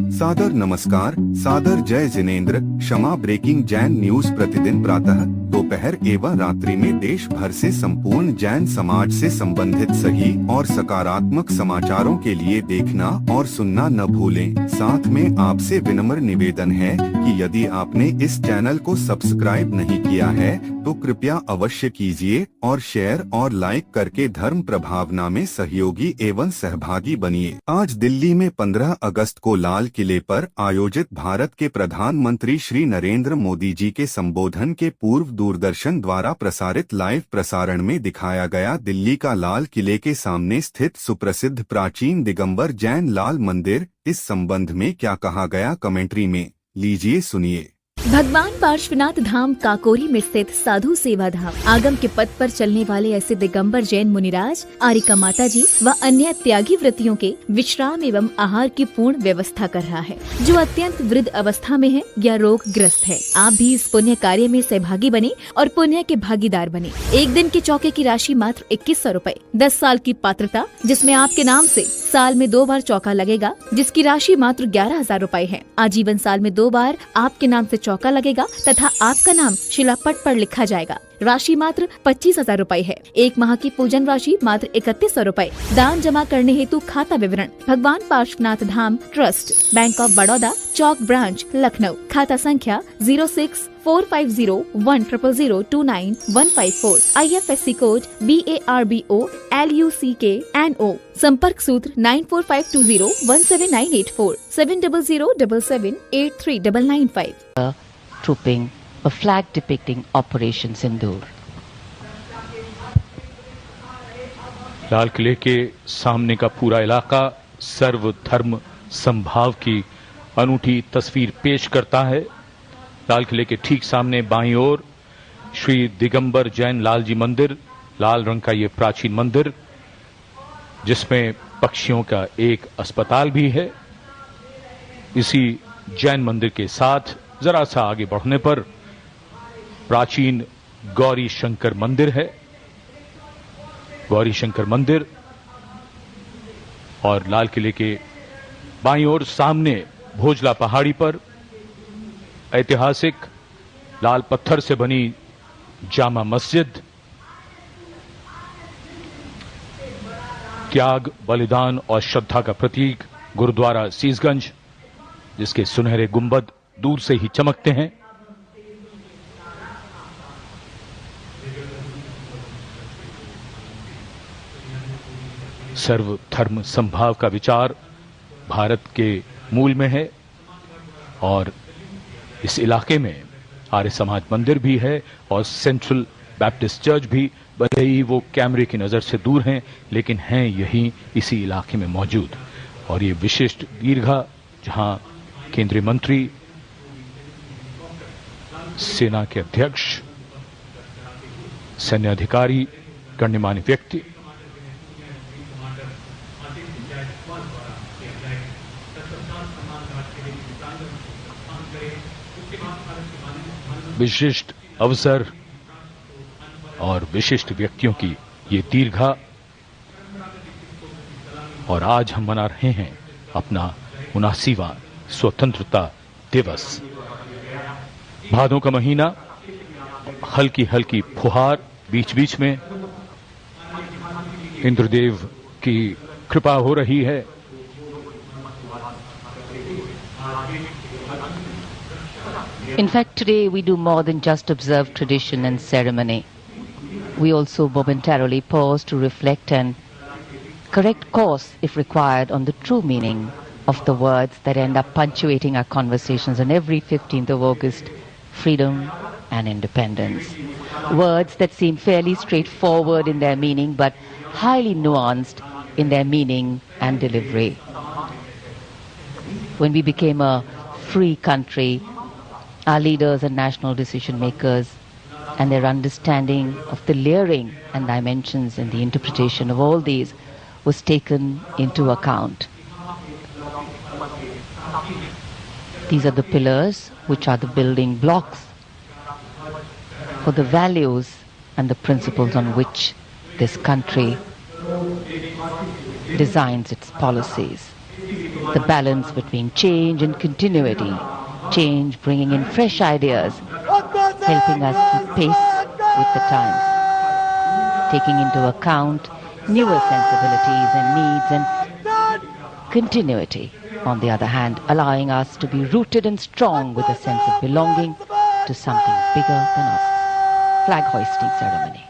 सादर नमस्कार, सादर जय जिनेंद्र। क्षमा ब्रेकिंग जैन न्यूज प्रतिदिन प्रातः, दोपहर एवं रात्रि में देश भर से संपूर्ण जैन समाज से संबंधित सही और सकारात्मक समाचारों के लिए देखना और सुनना न भूलें। साथ में आपसे विनम्र निवेदन है कि यदि आपने इस चैनल को सब्सक्राइब नहीं किया है तो कृपया अवश्य कीजिए और शेयर और लाइक करके धर्म प्रभावना में सहयोगी एवं सहभागी बनिए। आज दिल्ली में 15 अगस्त को लाल किले पर आयोजित भारत के प्रधानमंत्री श्री नरेंद्र मोदी जी के संबोधन के पूर्व दूरदर्शन द्वारा प्रसारित लाइव प्रसारण में दिखाया गया दिल्ली का लाल किले के सामने स्थित सुप्रसिद्ध प्राचीन दिगंबर जैन लाल मंदिर। इस संबंध में क्या कहा गया कमेंट्री में, लीजिए सुनिए। भगवान पार्श्वनाथ धाम काकोरी में स्थित साधु सेवा धाम आगम के पथ पर चलने वाले ऐसे दिगंबर जैन मुनिराज, आरिका माता जी व अन्य त्यागी व्रतियों के विश्राम एवं आहार की पूर्ण व्यवस्था कर रहा है, जो अत्यंत वृद्ध अवस्था में है या रोग ग्रस्त है। आप भी इस पुण्य कार्य में सहभागी बने और पुण्य के भागीदार बने। एक दिन के चौके की राशि मात्र 2100 रूपए। 10 साल की पात्रता, जिसमें आपके नाम से साल में 2 बार चौका लगेगा, जिसकी राशि मात्र 11,000 रूपए है। आजीवन साल में 2 बार आपके नाम से चौका लगेगा तथा आपका नाम शिलापट पर लिखा जाएगा। राशि मात्र 25,000 रूपए है। 1 माह की पूजन राशि मात्र 3100 रूपए। दान जमा करने हेतु खाता विवरण भगवान Parshvanath Dham trust, bank of Baroda, Chowk branch, Lucknow. खाता संख्या 0645010029 IFSC कोड BARBO LUCKNO। संपर्क सूत्र 9452017984 7007783995। Trooping a flag depicting Operation Sindoor. लाल किले के सामने का पूरा इलाका सर्व धर्म संभाव की अनूठी तस्वीर पेश करता है। लाल किले के ठीक सामने बाईं ओर श्री दिगंबर जैन लाल जी मंदिर, लाल रंग का ये प्राचीन मंदिर, जिसमें पक्षियों का एक अस्पताल भी है। इसी जैन मंदिर के साथ जरा सा आगे बढ़ने पर प्राचीन गौरी शंकर मंदिर है। गौरी शंकर मंदिर और लाल किले के बाईं ओर सामने भोजला पहाड़ी पर ऐतिहासिक लाल पत्थर से बनी जामा मस्जिद, त्याग, बलिदान और श्रद्धा का प्रतीक गुरुद्वारा सीसगंज, जिसके सुनहरे गुंबद दूर से ही चमकते हैं। सर्व धर्म संभाव का विचार भारत के मूल में है और इस इलाके में आर्य समाज मंदिर भी है और सेंट्रल बैप्टिस्ट चर्च भी। भले ही वो कैमरे की नजर से दूर हैं, लेकिन हैं यही इसी इलाके में मौजूद। और ये विशिष्ट दीर्घा, जहां केंद्रीय मंत्री, सेना के अध्यक्ष, सैन्य अधिकारी, गण्यमान्य व्यक्ति विशिष्ट अवसर और विशिष्ट व्यक्तियों की ये दीर्घा। और आज हम मना रहे हैं अपना 79वां स्वतंत्रता दिवस। भादों का महीना, हल्की हल्की फुहार बीच बीच में, इंद्रदेव की कृपा हो रही है। In fact, today we do more than just observe tradition and ceremony. We also momentarily pause to reflect and correct course, if required, on the true meaning of the words that end up punctuating our conversations on every 15th of August: freedom and independence. Words that seem fairly straightforward in their meaning, but highly nuanced in their meaning and delivery. When we became a free country, our leaders and national decision makers and their understanding of the layering and dimensions and the interpretation of all these was taken into account. These are the pillars which are the building blocks for the values and the principles on which this country designs its policies. the balance between change and continuity. Change bringing in fresh ideas, helping us keep pace with the times, taking into account newer sensibilities and needs, and continuity, on the other hand, allowing us to be rooted and strong with a sense of belonging to something bigger than us. Flag hoisting ceremony.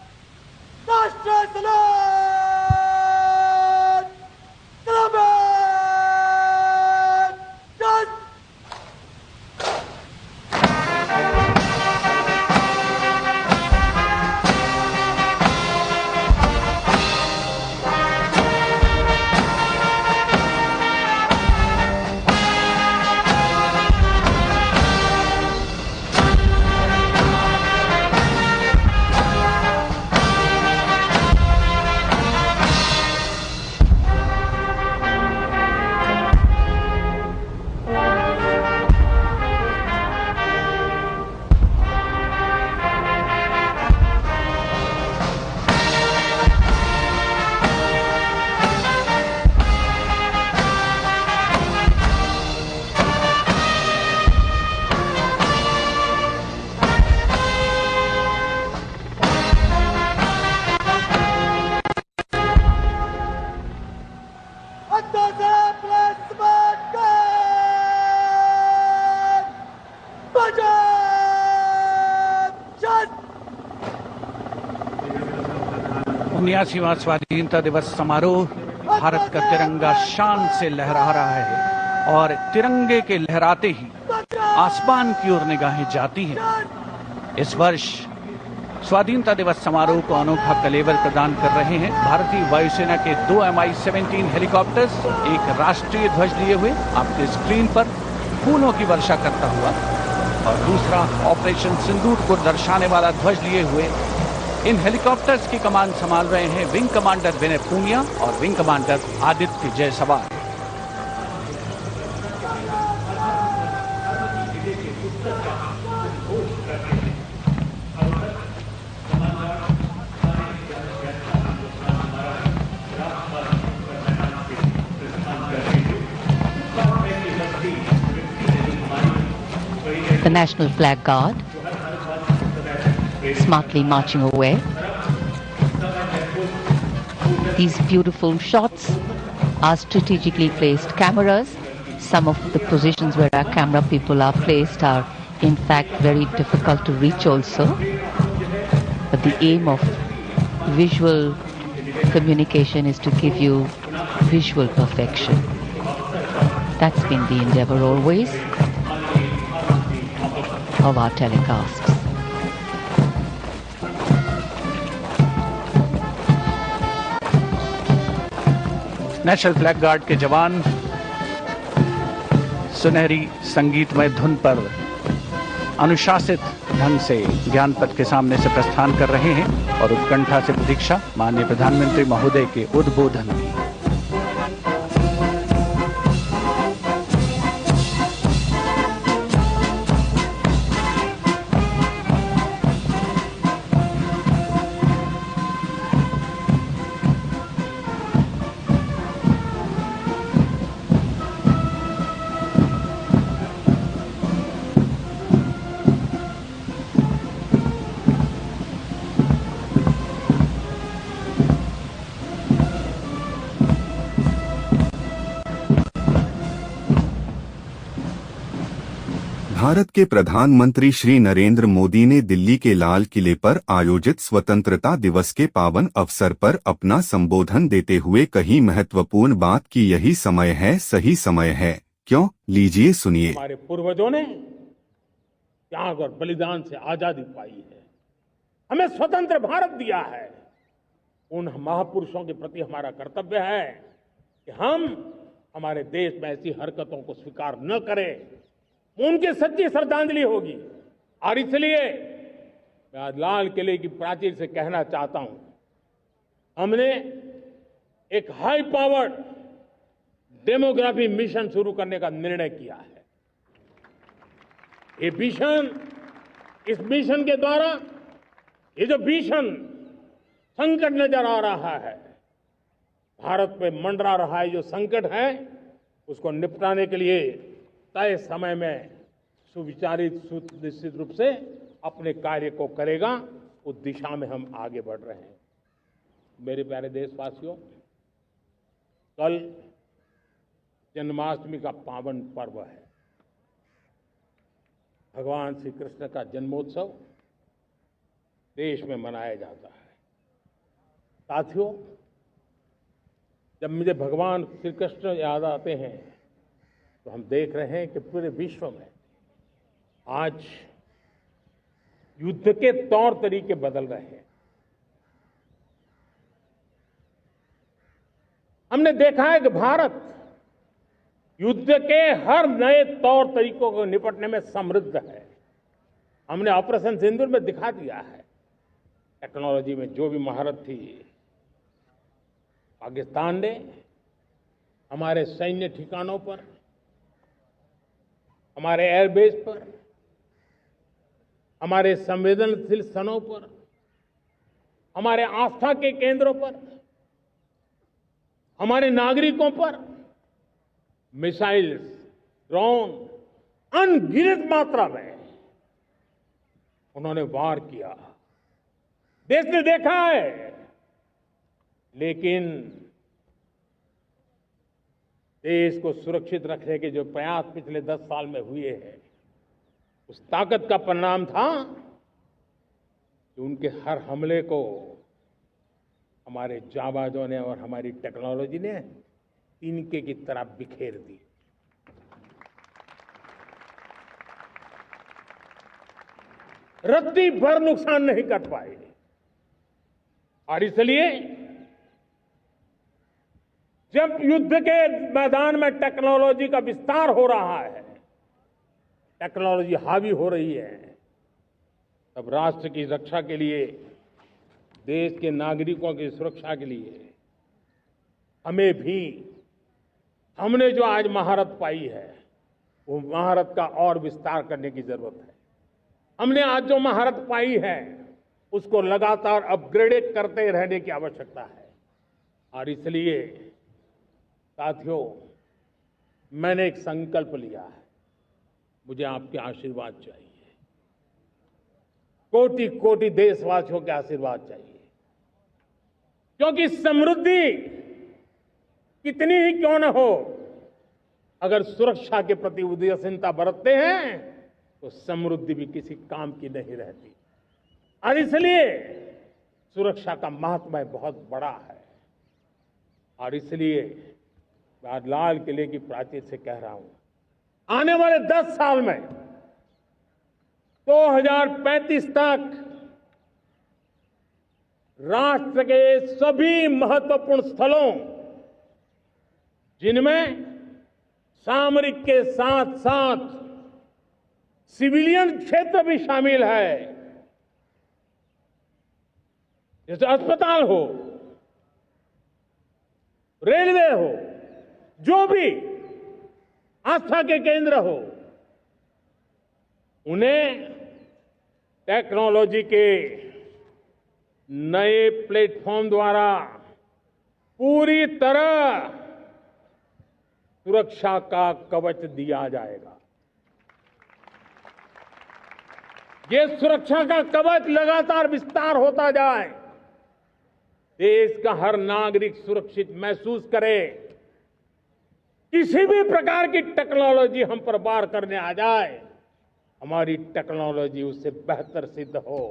उन्यासीवां स्वाधीनता दिवस समारोह भारत का तिरंगा शान से लहरा रहा है और तिरंगे के लहराते ही आसमान की ओर निगाहें जाती हैं। इस वर्ष स्वाधीनता दिवस समारोह को अनोखा कलेवर प्रदान कर रहे हैं भारतीय वायुसेना के 2 Mi-17 हेलीकॉप्टर्स, एक राष्ट्रीय ध्वज लिए हुए आपके स्क्रीन पर फूलों की वर्षा करता हुआ, और दूसरा ऑपरेशन सिंदूर को दर्शाने वाला ध्वज लिए हुए। इन हेलीकॉप्टर्स की कमान संभाल रहे हैं विंग कमांडर विनय पूनिया और wing commander Aditya Jaiswal. The National Flag Guard smartly marching away. These beautiful shots are strategically placed cameras. Some of the positions where our camera people are placed are in fact very difficult to reach also. But the aim of visual communication is to give you visual perfection. That's been the endeavor always of our telecasts. National flag guard के जवान सुनहरी संगीतमय धुन पर अनुशासित ढंग से ज्ञान पथ के सामने से प्रस्थान कर रहे हैं और उत्कंठा से प्रतीक्षा माननीय प्रधानमंत्री महोदय के उद्बोधन की। भारत के प्रधानमंत्री श्री नरेंद्र मोदी ने दिल्ली के लाल किले पर आयोजित स्वतंत्रता दिवस के पावन अवसर पर अपना संबोधन देते हुए कही महत्वपूर्ण बात की यही समय है, सही समय है। क्यों? लीजिए सुनिए। हमारे पूर्वजों ने त्याग और बलिदान से आजादी पाई है, हमें स्वतंत्र भारत दिया है। उन महापुरुषों के प्रति हमारा कर्तव्य है कि हम हमारे देश में ऐसी हरकतों को स्वीकार न करें। उनकी सच्ची श्रद्धांजलि होगी। और इसलिए मैं आज लाल किले की प्राचीर से कहना चाहता हूं, हमने एक हाई पावर्ड डेमोग्राफी मिशन शुरू करने का निर्णय किया है। ये मिशन, इस मिशन के द्वारा ये जो भीषण संकट नजर आ रहा है, भारत पे मंडरा रहा है जो संकट है, उसको निपटाने के लिए तय समय में सुविचारित सुनिश्चित रूप से अपने कार्य को करेगा, उस दिशा में हम आगे बढ़ रहे हैं। मेरे प्यारे देशवासियों, कल जन्माष्टमी का पावन पर्व है। भगवान श्री कृष्ण का जन्मोत्सव देश में मनाया जाता है। साथियों, जब मुझे भगवान श्री कृष्ण याद आते हैं तो हम देख रहे हैं कि पूरे विश्व में आज युद्ध के तौर तरीके बदल रहे हैं। हमने देखा है कि भारत युद्ध के हर नए तौर तरीकों को निपटने में समृद्ध है। हमने ऑपरेशन सिंदूर में दिखा दिया है। टेक्नोलॉजी में जो भी महारत थी, पाकिस्तान ने हमारे सैन्य ठिकानों पर, हमारे एयरबेस पर, हमारे संवेदनशील स्थानों पर, हमारे आस्था के केंद्रों पर, हमारे नागरिकों पर मिसाइल्स, ड्रोन अनगिनत मात्रा में उन्होंने वार किया। देश ने देखा है, लेकिन देश को सुरक्षित रखने के जो प्रयास पिछले 10 साल में हुए हैं, उस ताकत का परिणाम था कि उनके हर हमले को हमारे जाबाजों ने और हमारी टेक्नोलॉजी ने तिनके की तरह बिखेर दी। रत्ती भर नुकसान नहीं कर पाए। और इसलिए जब युद्ध के मैदान में टेक्नोलॉजी का विस्तार हो रहा है, टेक्नोलॉजी हावी हो रही है, तब राष्ट्र की रक्षा के लिए, देश के नागरिकों की सुरक्षा के लिए हमें भी, हमने जो आज महारत पाई है, वो महारत का और विस्तार करने की जरूरत है। हमने आज जो महारत पाई है, उसको लगातार अपग्रेडेड करते रहने की आवश्यकता है। और इसलिए साथियों, मैंने एक संकल्प लिया है। मुझे आपके आशीर्वाद चाहिए, कोटि कोटि देशवासियों के आशीर्वाद चाहिए, क्योंकि समृद्धि कितनी ही क्यों न हो, अगर सुरक्षा के प्रति उदासीनता बरतते हैं तो समृद्धि भी किसी काम की नहीं रहती। और इसलिए सुरक्षा का महत्व बहुत बड़ा है। और इसलिए मैं आज लाल किले की प्राचीर से कह रहा हूं, आने वाले 10 साल में 2035 तक राष्ट्र के सभी महत्वपूर्ण स्थलों, जिनमें सामरिक के साथ साथ सिविलियन क्षेत्र भी शामिल है, जैसे अस्पताल हो, रेलवे हो, जो भी आस्था के केंद्र हो, उन्हें टेक्नोलॉजी के नए प्लेटफॉर्म द्वारा पूरी तरह सुरक्षा का कवच दिया जाएगा। ये सुरक्षा का कवच लगातार विस्तार होता जाए, देश का हर नागरिक सुरक्षित महसूस करे। किसी भी प्रकार की टेक्नोलॉजी हम पर वार करने आ जाए, हमारी टेक्नोलॉजी उससे बेहतर सिद्ध हो।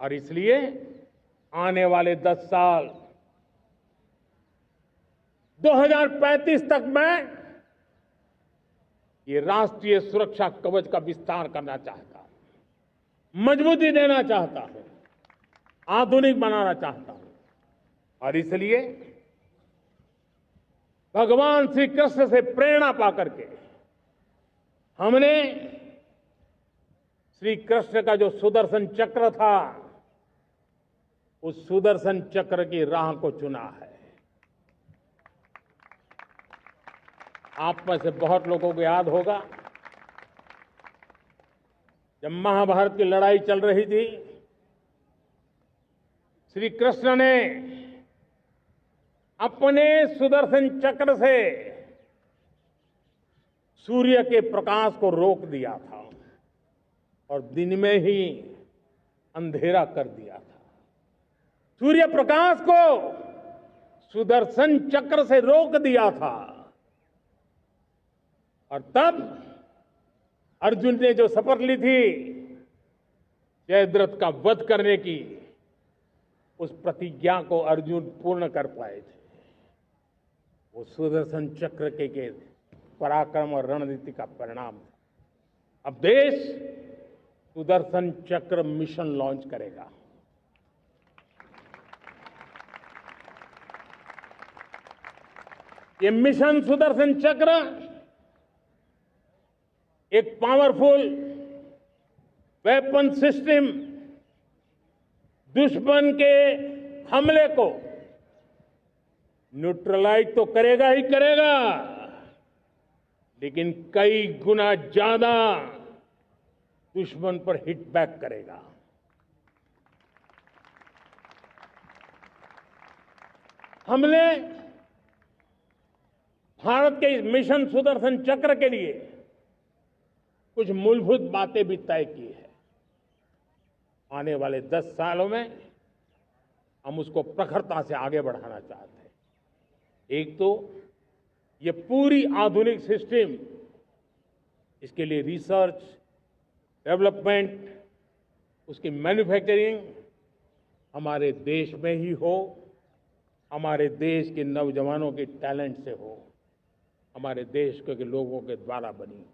और इसलिए आने वाले 10 साल 2035 तक मैं ये राष्ट्रीय सुरक्षा कवच का विस्तार करना चाहता हूं, मजबूती देना चाहता हूं, आधुनिक बनाना चाहता हूं। और इसलिए भगवान श्री कृष्ण से प्रेरणा पाकर के हमने श्री कृष्ण का जो सुदर्शन चक्र था, उस सुदर्शन चक्र की राह को चुना है। आप में से बहुत लोगों को याद होगा, जब महाभारत की लड़ाई चल रही थी, श्री कृष्ण ने अपने सुदर्शन चक्र से सूर्य के प्रकाश को रोक दिया था और दिन में ही अंधेरा कर दिया था। सूर्य प्रकाश को सुदर्शन चक्र से रोक दिया था और तब अर्जुन ने जो शपथ ली थी जयद्रथ का वध करने की, उस प्रतिज्ञा को अर्जुन पूर्ण कर पाए थे। वो सुदर्शन चक्र के पराक्रम और रणनीति का परिणाम था। अब देश सुदर्शन चक्र मिशन लॉन्च करेगा। ये मिशन सुदर्शन चक्र एक पावरफुल वेपन सिस्टम दुश्मन के हमले को न्यूट्रलाइज तो करेगा ही करेगा, लेकिन कई गुना ज्यादा दुश्मन पर हिट बैक करेगा। हमने भारत के इस मिशन सुदर्शन चक्र के लिए कुछ मूलभूत बातें भी तय की है। आने वाले 10 सालों में हम उसको प्रखरता से आगे बढ़ाना चाहते हैं। एक तो ये पूरी आधुनिक सिस्टम, इसके लिए रिसर्च, डेवलपमेंट, उसकी मैन्युफैक्चरिंग हमारे देश में ही हो, हमारे देश के नौजवानों के टैलेंट से हो, हमारे देश के लोगों के द्वारा बनी।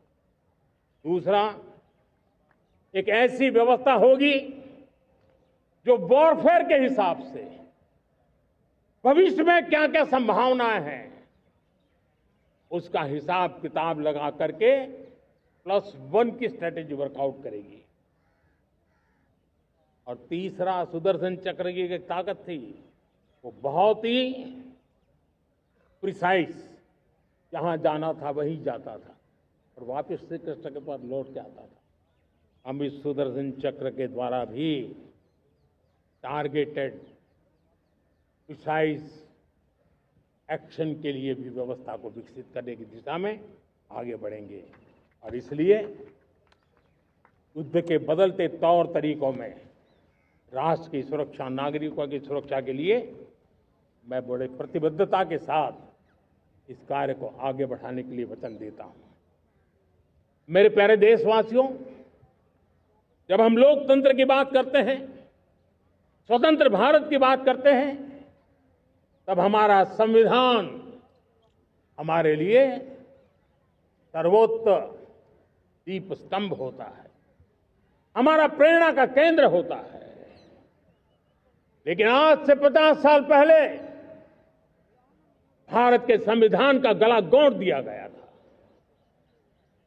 दूसरा, एक ऐसी व्यवस्था होगी जो वॉरफेयर के हिसाब से भविष्य में क्या क्या संभावनाएं हैं उसका हिसाब किताब लगा करके +1 की स्ट्रेटेजी वर्कआउट करेगी। और तीसरा, सुदर्शन चक्र की एक ताकत थी, वो बहुत ही प्रिसाइज, जहां जाना था वहीं जाता था और वापस श्री कृष्ण के पास लौट के आता था। हम इस सुदर्शन चक्र के द्वारा भी टारगेटेड प्रिसाइज एक्शन के लिए भी व्यवस्था को विकसित करने की दिशा में आगे बढ़ेंगे। और इसलिए युद्ध के बदलते तौर तरीकों में राष्ट्र की सुरक्षा, नागरिकों की सुरक्षा के लिए मैं बड़े प्रतिबद्धता के साथ इस कार्य को आगे बढ़ाने के लिए वचन देता हूं। मेरे प्यारे देशवासियों, जब हम लोकतंत्र की बात करते हैं, स्वतंत्र भारत की बात करते हैं, तब हमारा संविधान हमारे लिए सर्वोच्च दीप स्तंभ होता है, हमारा प्रेरणा का केंद्र होता है। लेकिन आज से 50 साल पहले भारत के संविधान का गला घोंट दिया गया था,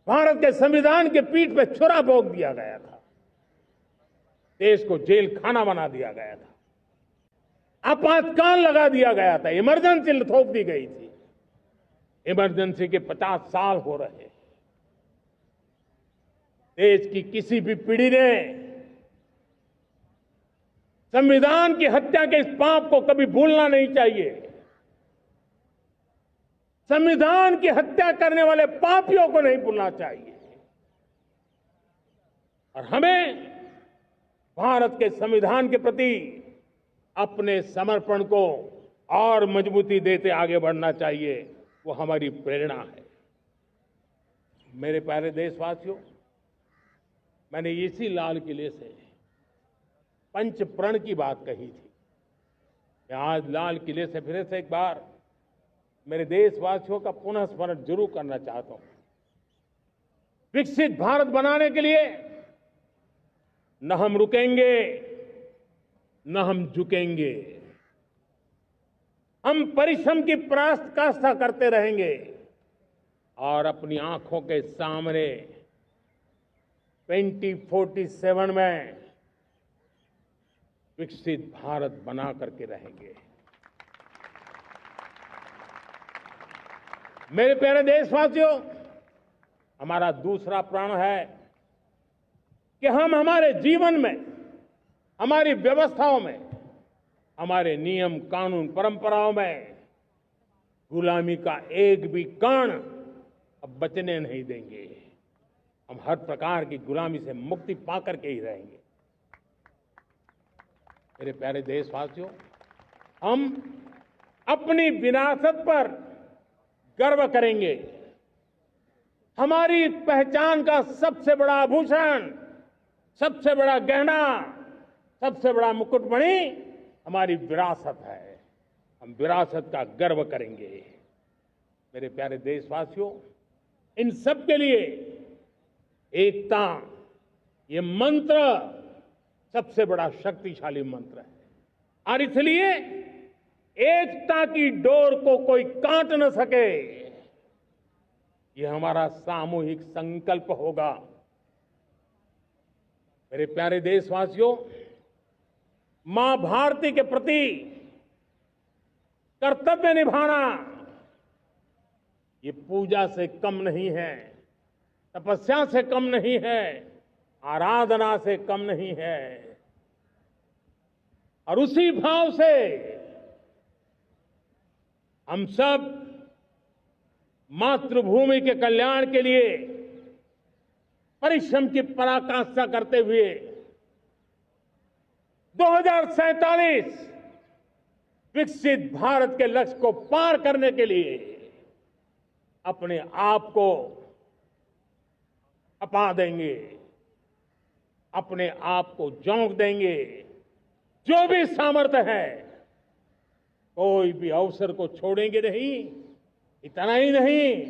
भारत के संविधान के पीठ पे छुरा भोंक दिया गया था, देश को जेल खाना बना दिया गया था, आपातकाल लगा दिया गया था, इमरजेंसी थोप दी गई थी। इमरजेंसी के 50 साल हो रहे। देश की किसी भी पीढ़ी ने संविधान की हत्या के इस पाप को कभी भूलना नहीं चाहिए। संविधान की हत्या करने वाले पापियों को नहीं भूलना चाहिए। और हमें भारत के संविधान के प्रति अपने समर्पण को और मजबूती देते आगे बढ़ना चाहिए। वो हमारी प्रेरणा है। मेरे प्यारे देशवासियों, मैंने इसी लाल किले से पंच प्रण की बात कही थी। मैं आज लाल किले से फिर से एक बार मेरे देशवासियों का पुनः स्मरण जरूर करना चाहता हूं। विकसित भारत बनाने के लिए न हम रुकेंगे, न हम झुकेंगे। हम परिश्रम की पराकाष्ठा करते रहेंगे और अपनी आंखों के सामने 2047 में विकसित भारत बना करके रहेंगे। मेरे प्यारे देशवासियों, हमारा दूसरा प्रण है कि हम हमारे जीवन में, हमारी व्यवस्थाओं में, हमारे नियम कानून परंपराओं में गुलामी का एक भी कण अब बचने नहीं देंगे। हम हर प्रकार की गुलामी से मुक्ति पाकर के ही रहेंगे। मेरे प्यारे देशवासियों, हम अपनी विरासत पर गर्व करेंगे। हमारी पहचान का सबसे बड़ा आभूषण, सबसे बड़ा गहना, सबसे बड़ा मुकुटमणि हमारी विरासत है। हम विरासत का गर्व करेंगे। मेरे प्यारे देशवासियों, इन सब के लिए एकता, ये मंत्र सबसे बड़ा शक्तिशाली मंत्र है और इसलिए एकता की डोर को कोई काट न सके, ये हमारा सामूहिक संकल्प होगा। मेरे प्यारे देशवासियों, मां भारती के प्रति कर्तव्य निभाना ये पूजा से कम नहीं है, तपस्या से कम नहीं है, आराधना से कम नहीं है। और उसी भाव से हम सब मातृभूमि के कल्याण के लिए परिश्रम की पराकाष्ठा करते हुए 2047 विकसित भारत के लक्ष्य को पार करने के लिए अपने आप को अपा देंगे, अपने आप को झोंक देंगे। जो भी सामर्थ्य है, कोई भी अवसर को छोड़ेंगे नहीं। इतना ही नहीं,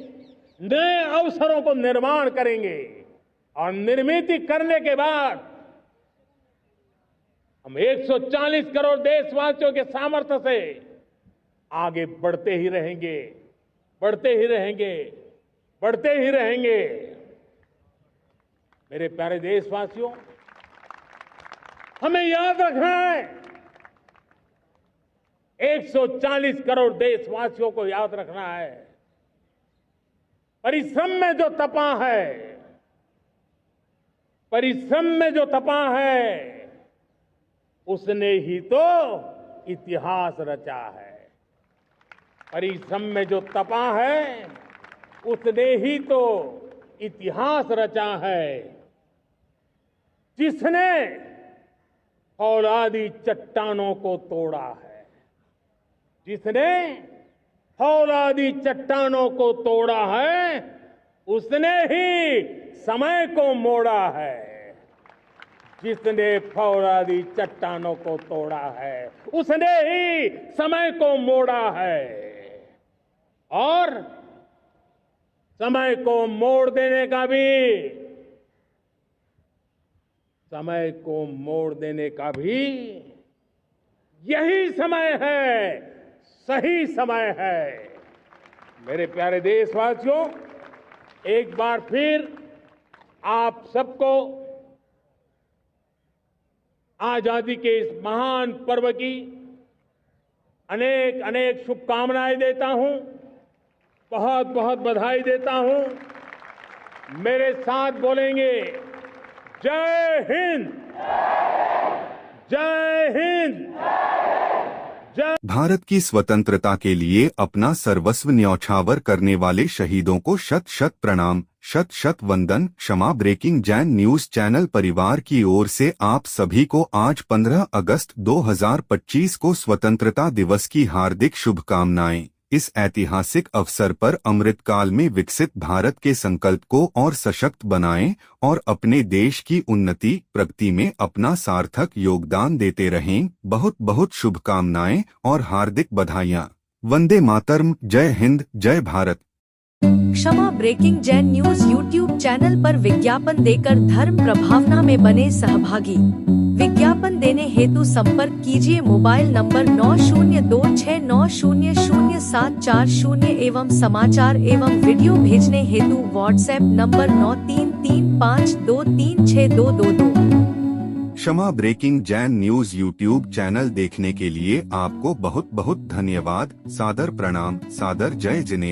नए अवसरों को निर्माण करेंगे और निर्मित करने के बाद हम 140 करोड़ देशवासियों के सामर्थ्य से आगे बढ़ते ही रहेंगे, बढ़ते ही रहेंगे, बढ़ते ही रहेंगे। मेरे प्यारे देशवासियों, हमें याद रखना है, 140 करोड़ देशवासियों को याद रखना है, परिश्रम में जो तपा है, परिश्रम में जो तपा है, उसने ही तो इतिहास रचा है। परिश्रम में जो तपा है, उसने ही तो इतिहास रचा है। जिसने फौलादी चट्टानों को तोड़ा है, जिसने फौलादी चट्टानों को तोड़ा है, उसने ही समय को मोड़ा है। जिसने फौलादी चट्टानों को तोड़ा है, उसने ही समय को मोड़ा है। और समय को मोड़ देने का भी, समय को मोड़ देने का भी यही समय है, सही समय है। मेरे प्यारे देशवासियों, एक बार फिर आप सबको आजादी के इस महान पर्व की अनेक अनेक शुभकामनाएं देता हूं, बहुत बहुत बधाई देता हूं। मेरे साथ बोलेंगे, जय हिंद, जय हिंद, जय। भारत की स्वतंत्रता के लिए अपना सर्वस्व न्यौछावर करने वाले शहीदों को शत शत प्रणाम, शत शत वंदन। क्षमा ब्रेकिंग जैन न्यूज चैनल परिवार की ओर से आप सभी को आज 15 अगस्त 2025 को स्वतंत्रता दिवस की हार्दिक शुभकामनाएं। इस ऐतिहासिक अवसर पर अमृतकाल में विकसित भारत के संकल्प को और सशक्त बनाएं और अपने देश की उन्नति प्रगति में अपना सार्थक योगदान देते रहें। बहुत बहुत शुभकामनाएं और हार्दिक बधाइयां। वंदे मातरम। जय हिंद, जय Bharat. Kshama breaking Jain news YouTube channel पर विज्ञापन देकर धर्म प्रभावना में बने सहभागी। विज्ञापन देने हेतु संपर्क कीजिए मोबाइल नंबर 9026900740 एवं समाचार एवं वीडियो भेजने हेतु WhatsApp number 9335236222। Kshama breaking Jain news YouTube channel देखने के लिए आपको बहुत बहुत धन्यवाद। सादर प्रणाम, सादर जय जिनेंद्र।